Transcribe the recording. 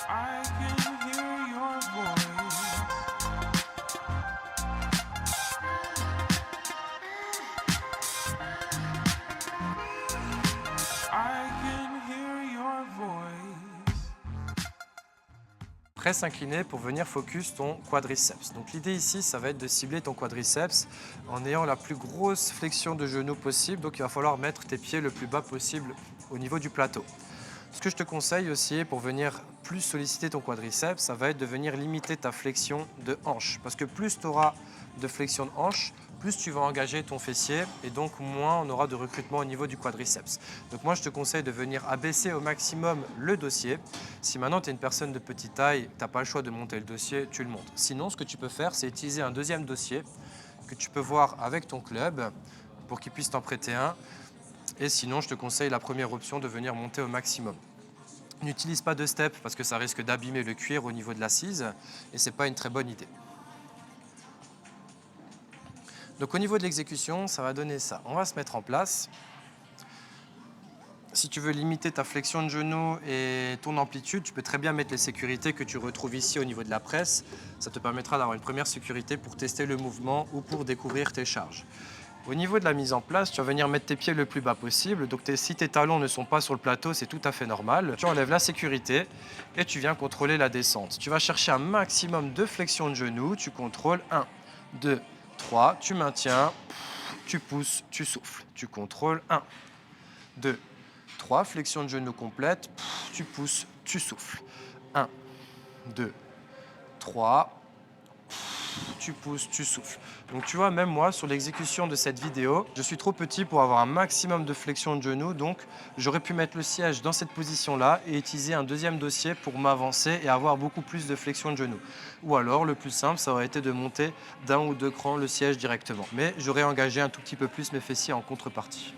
I can hear your voice. I can hear your voice. Presse inclinée pour venir focus ton quadriceps. Donc l'idée ici, ça va être de cibler ton quadriceps en ayant la plus grosse flexion de genou possible. Donc il va falloir mettre tes pieds le plus bas possible au niveau du plateau. Ce que je te conseille aussi pour venir plus solliciter ton quadriceps, ça va être de venir limiter ta flexion de hanche. Parce que plus tu auras de flexion de hanche, plus tu vas engager ton fessier et donc moins on aura de recrutement au niveau du quadriceps. Donc moi je te conseille de venir abaisser au maximum le dossier. Si maintenant tu es une personne de petite taille, tu n'as pas le choix de monter le dossier, tu le montes. Sinon ce que tu peux faire, c'est utiliser un deuxième dossier que tu peux voir avec ton club pour qu'il puisse t'en prêter un. Et sinon, je te conseille la première option de venir monter au maximum. N'utilise pas de step parce que ça risque d'abîmer le cuir au niveau de l'assise et ce n'est pas une très bonne idée. Donc au niveau de l'exécution, ça va donner ça. On va se mettre en place. Si tu veux limiter ta flexion de genou et ton amplitude, tu peux très bien mettre les sécurités que tu retrouves ici au niveau de la presse. Ça te permettra d'avoir une première sécurité pour tester le mouvement ou pour découvrir tes charges. Au niveau de la mise en place, tu vas venir mettre tes pieds le plus bas possible. Donc si tes talons ne sont pas sur le plateau, c'est tout à fait normal. Tu enlèves la sécurité et tu viens contrôler la descente. Tu vas chercher un maximum de flexion de genoux. Tu contrôles 1, 2, 3. Tu maintiens, tu pousses, tu souffles. Tu contrôles 1, 2, 3. Flexion de genoux complète. Tu pousses, tu souffles. 1, 2, 3. Tu pousses, tu souffles. Donc tu vois, même moi, sur l'exécution de cette vidéo, je suis trop petit pour avoir un maximum de flexion de genou, donc j'aurais pu mettre le siège dans cette position-là et utiliser un deuxième dossier pour m'avancer et avoir beaucoup plus de flexion de genou. Ou alors, le plus simple, ça aurait été de monter d'un ou deux crans le siège directement. Mais j'aurais engagé un tout petit peu plus mes fessiers en contrepartie.